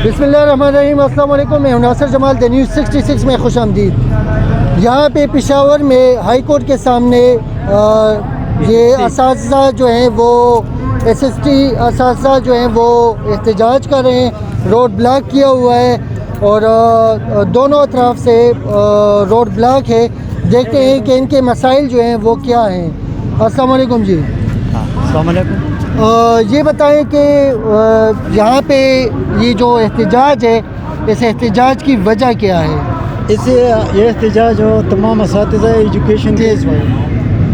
बिस्मिल्लाहिर्रहमानिर्रहीम। अस्सलाम वालेकुम। मैं नासिर जमाल द न्यूज़ 66 में खुश आमदीद। यहाँ पे पेशावर में हाई कोर्ट के सामने ये असातिज़ा जो हैं वो SST असातिज़ा जो हैं वो एहतजाज कर रहे हैं। रोड ब्लॉक किया हुआ है और दोनों तरफ से रोड ब्लॉक है। देखते हैं कि इनके मसाइल जो हैं वो क्या हैं। अस्सलाम वालेकुम जी। अस्सलाम वालेकुम। ये बताएं कि यहाँ पे ये जो एहतजाज है, इस एहतजाज की वजह क्या है? इससे ये एहतजाज हो तमाम असातिज़ा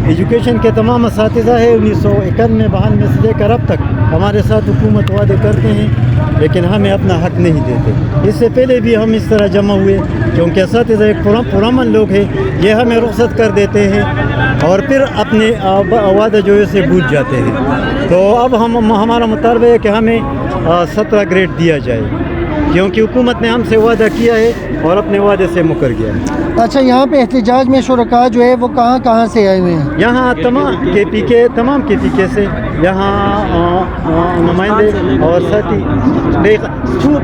एजुकेशन के तमाम असातिज़ा है 1991-92 से लेकर अब तक हमारे साथ हुकूमत वादे करते हैं लेकिन हमें अपना हक नहीं देते। इससे पहले भी हम इस तरह जमा हुए क्योंकि असातिज़ा एक पुरअमन लोग हैं, ये हमें रुख़सत कर देते हैं और फिर अपने वादा जो है से भूल जाते हैं। तो अब हमारा मुतालबा है कि हमें 17 ग्रेड दिया जाए क्योंकि हुकूमत ने हमसे वादा किया है और अपने वादे से मुकर गया है। अच्छा, यहाँ पे एहतजाज में शुरका जो है वो कहाँ से आए हुए हैं? यहाँ तमाम KPK से यहाँ नुमाइंदे और साथी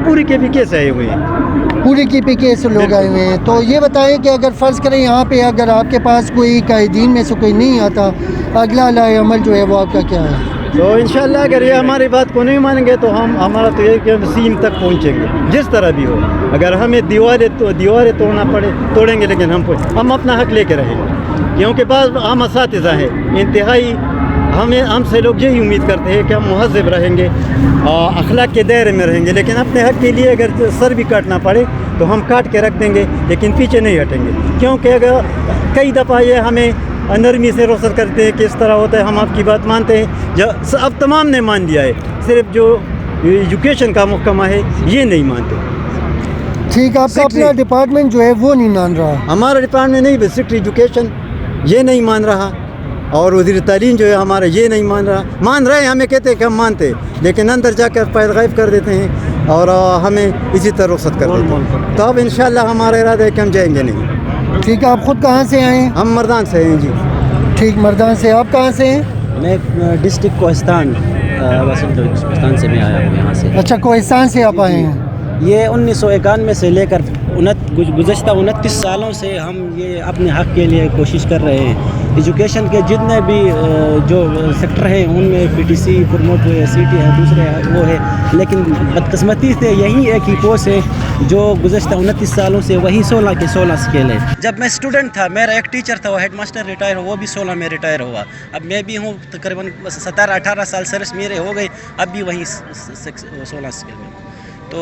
पूरी KPK से आए हुए हैं। पूरी KPK से लोग आए हुए हैं। तो ये बताएं कि अगर फ़र्ज़ करें यहाँ पे अगर आपके पास कोई कायदीन में से कोई नहीं आता, अगला अमल जो है वो आपका क्या है? तो इंशाल्लाह अगर ये हमारी बात को नहीं मानेंगे तो हमारा तो ये कि हम सीम तक पहुँचेंगे जिस तरह भी हो। अगर हमें दीवारें तोड़ना पड़े तोड़ेंगे लेकिन हम अपना हक लेके रहेंगे क्योंकि बाद हम असातिज़ा हैं इंतहाई। हमसे लोग यही उम्मीद करते हैं कि हम मुहज़्ज़ब रहेंगे, अखलाक के दायरे में रहेंगे, लेकिन अपने हक के लिए अगर सर भी काटना पड़े तो हम काट के रख देंगे लेकिन पीछे नहीं हटेंगे। क्योंकि अगर कई दफ़ा ये हमें नरमी से रोसर करते हैं कि इस तरह होता है, हम आपकी बात मानते हैं। जब अब तमाम ने मान लिया है, सिर्फ जो एजुकेशन का महकमा है ये नहीं मानते। ठीक, आपका अपना डिपार्टमेंट जो है वो नहीं मान रहा? हमारा डिपार्टमेंट नहीं, बस सेक्रेटरी एजुकेशन ये नहीं मान रहा और वज़ीर तालीम जो है हमारा ये नहीं मान रहे हैं। हमें कहते हैं कि हम मानते हैं लेकिन अंदर जाकर पैर गायब कर देते हैं और हमें इसी तरह रुख़सत कर देते हैं। तो अब इंशाल्लाह हमारा इरादा है कि हम जाएंगे नहीं। ठीक है, आप ख़ुद कहाँ से आए हैं? हम मर्दान से हैं जी। ठीक, मर्दान से। आप कहाँ से हैं? मैं डिस्ट्रिक्ट कोहिस्तान से मैं आया हूँ यहाँ से। अच्छा, कोहिस्तान से आप आए हैं। ये 1991 से लेकर गुज़श्ता 29 सालों से हम ये अपने हक़ के लिए कोशिश कर रहे हैं। एजुकेशन के जितने भी जो सेक्टर हैं उनमें PTC प्रमोट हुए, CT है, दूसरे वो है, लेकिन बदकिस्मती से यही एक ही पोस्ट है जो गुज़श्ता 29 सालों से वही 16 के 16 स्केल है। जब मैं स्टूडेंट था, मेरा एक टीचर था, वो हेड मास्टर रिटायर हुआ, वो भी 16 में रिटायर हुआ। अब मैं भी हूँ, तकरीबन 17-18 साल सर्विस मेरे हो गई, अब भी वही 16 स्केल में। तो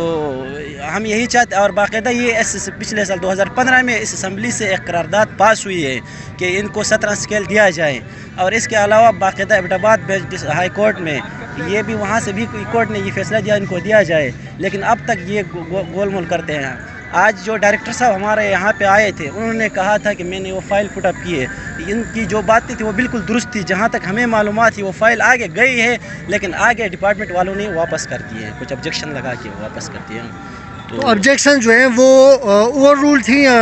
हम यही चाहते, और बाकायदा ये पिछले साल 2015 में इस असम्बली से एक करारदाद पास हुई है कि इनको 17 स्केल दिया जाए। और इसके अलावा बाकायदा एबटाबाद हाई कोर्ट में ये भी, वहाँ से भी कोर्ट ने ये फैसला दिया इनको दिया जाए, लेकिन अब तक ये गोलमोल करते हैं। आज जो डायरेक्टर साहब हमारे यहाँ पे आए थे, उन्होंने कहा था कि मैंने वो फ़ाइल पुट अप की है, इनकी जो बातें थी वो बिल्कुल दुरुस्त थी। जहाँ तक हमें मालूमात थी वो फ़ाइल आगे गई है, लेकिन आगे डिपार्टमेंट वालों ने वापस कर दी है, कुछ ऑब्जेक्शन लगा के वापस कर दिए। तो ऑब्जेक्शन जो है वो ओवर रूल थी या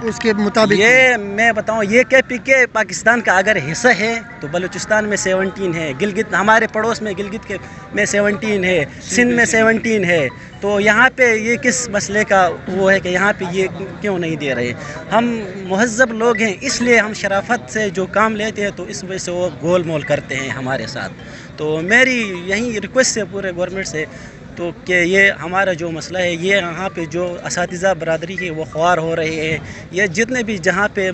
उसके मुताबिक? ये मैं बताऊं, ये KPK पाकिस्तान का अगर हिस्सा है तो बलूचिस्तान में 17 है, गिलगित हमारे पड़ोस में गिलगित के में 17 है, सिंध में 17 है। तो यहाँ पे ये किस मसले का वो है कि यहाँ पे ये क्यों नहीं दे रहे? हम मुहज़्ज़ब लोग हैं, इसलिए हम शराफत से जो काम लेते हैं तो इस वजह से वो गोल मोल करते हैं हमारे साथ। तो मेरी यही रिक्वेस्ट है पूरे गवर्नमेंट से तो कि ये हमारा जो मसला है, ये यहाँ पे जो असातिज़ा बरादरी है वो ख्वार हो रहे हैं, ये जितने भी जहाँ पे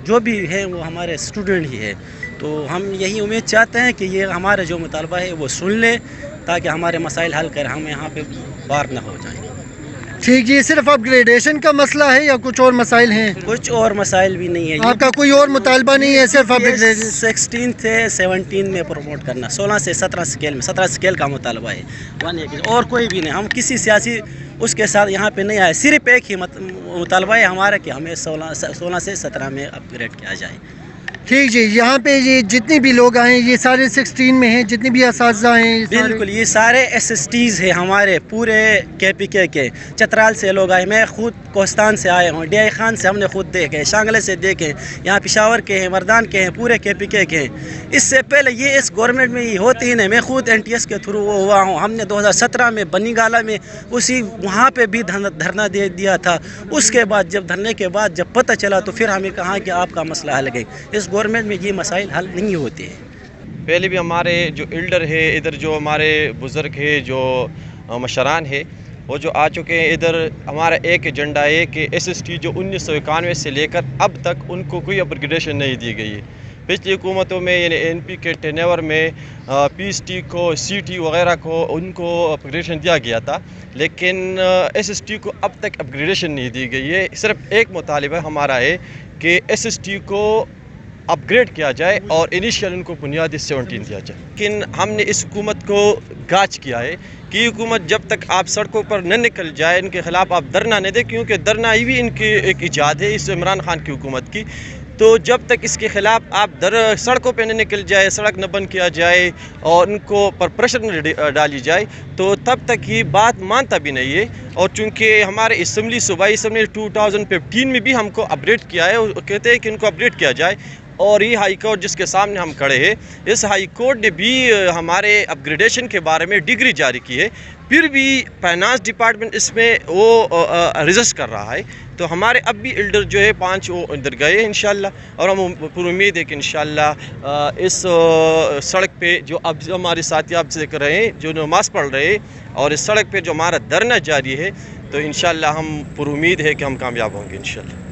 जो भी हैं वो हमारे स्टूडेंट ही है। तो हम यही उम्मीद चाहते हैं कि ये हमारा जो मुतालबा है वो सुन ले ताकि हमारे मसाइल हल कर हम यहाँ पे बार ना हो जाएं। ठीक जी, सिर्फ अपग्रेडेशन का मसला है या कुछ और मसाइल हैं? कुछ और मसाइल भी नहीं है। आपका कोई और मुतालबा नहीं है, सिर्फ अपग्रेडेशन? 16 से 17 में प्रमोट करना, 16 से 17 स्केल में, 17 स्केल का मुतालबा है, और कोई भी नहीं। हम किसी सियासी उसके साथ यहाँ पे नहीं आए, सिर्फ एक ही मुतालबा है हमारा कि हमें 16 से 17 में अपग्रेड किया जाए। ٹھیک جی. یہاں پہ یہ جتنے بھی لوگ آئے ہیں یہ سارے 16 میں ہیں, جتنے بھی اساتذہ ہیں یہ سارے؟ بالکل, یہ سارے ایس ایس ٹیز ہیں ہمارے پورے کے پی کے. چترال سے لوگ آئے, میں خود کوہستان سے آئے ہوں, ڈی آئی خان سے ہم نے خود دیکھے, شانگلے سے دیکھے, یہاں پشاور کے ہیں, مردان کے ہیں, پورے کے پی کے ہیں. اس سے پہلے یہ اس گورنمنٹ میں یہ ہوتی ہی نہیں. میں خود این ٹی ایس کے تھرو وہ ہوا ہوں. ہم نے 2017 میں بنی گالا میں اسی وہاں پہ بھی دھرنا دے دیا تھا. اس کے بعد جب دھرنے کے بعد جب پتہ چلا تو پھر ہمیں کہا کہ آپ کا مسئلہ حل ہے. اس گورنمنٹ میں یہ مسائل حل نہیں ہوتے ہیں. پہلے بھی ہمارے جو ایلڈر ہے ادھر, جو ہمارے بزرگ ہے, جو مشران ہے, وہ جو آ چکے ہیں ادھر. ہمارا ایک ایجنڈا ہے کہ ایس ایس ٹی جو 1991 سے لے کر اب تک ان کو کوئی اپگریڈیشن نہیں دی گئی ہے. پچھلی حکومتوں میں یعنی این پی کے ٹینیور میں پی ایس ٹی کو, سی ٹی وغیرہ کو ان کو اپگریڈیشن دیا گیا تھا, لیکن ایس ایس ٹی کو اب تک اپگریڈیشن نہیں دی گئی ہے. صرف ایک مطالبہ ہمارا ہے کہ ایس ایس ٹی کو اپ گریڈ کیا جائے اور انیشیل ان کو بنیادی 17 دیا جائے. لیکن ہم نے اس حکومت کو گاج کیا ہے کہ یہ حکومت جب تک آپ سڑکوں پر نہ نکل جائے, ان کے خلاف آپ دھرنا نہ دیں, کیونکہ دھرنا ہی بھی ان کی ایک ایجاد ہے اس عمران خان کی حکومت کی. تو جب تک اس کے خلاف آپ سڑکوں پہ نہ نکل جائے, سڑک نہ بند کیا جائے اور ان کو پر پریشر نہ ڈالی جائے, تو تب تک یہ بات مانتا بھی نہیں ہے. اور چونکہ ہمارے اسمبلی, صوبائی اسمبلی 2015 میں بھی ہم کو اپڈیٹ کیا ہے, وہ کہتے ہیں کہ ان کو اپڈیٹ کیا جائے. اور یہ ہائی کورٹ جس کے سامنے ہم کھڑے ہیں, اس ہائی کورٹ نے بھی ہمارے اپ گریڈیشن کے بارے میں ڈگری جاری کی ہے, پھر بھی فائنانس ڈپارٹمنٹ اس میں وہ ریزسٹ کر رہا ہے. تو ہمارے اب بھی ایلڈر جو ہے 5 وہ ادھر گئے ہیں انشاءاللہ, اور ہم پوری امید ہے کہ انشاءاللہ اس سڑک پہ جو اب ہمارے ساتھی آپ سے کر رہے ہیں, جو نماز پڑھ رہے ہیں, اور اس سڑک پہ جو ہمارا دھرنا جاری ہے, تو انشاءاللہ ہم پوری امید ہے کہ ہم کامیاب ہوں گے انشاءاللہ.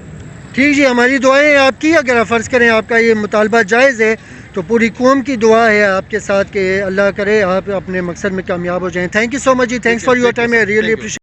ٹھیک جی, ہماری دعائیں آپ کی. اگر آپ فرض کریں آپ کا یہ مطالبہ جائز ہے تو پوری قوم کی دعا ہے آپ کے ساتھ کہ اللہ کرے آپ اپنے مقصد میں کامیاب ہو جائیں. تھینک یو سو مچ جی, thanks for your time, I really appreciate.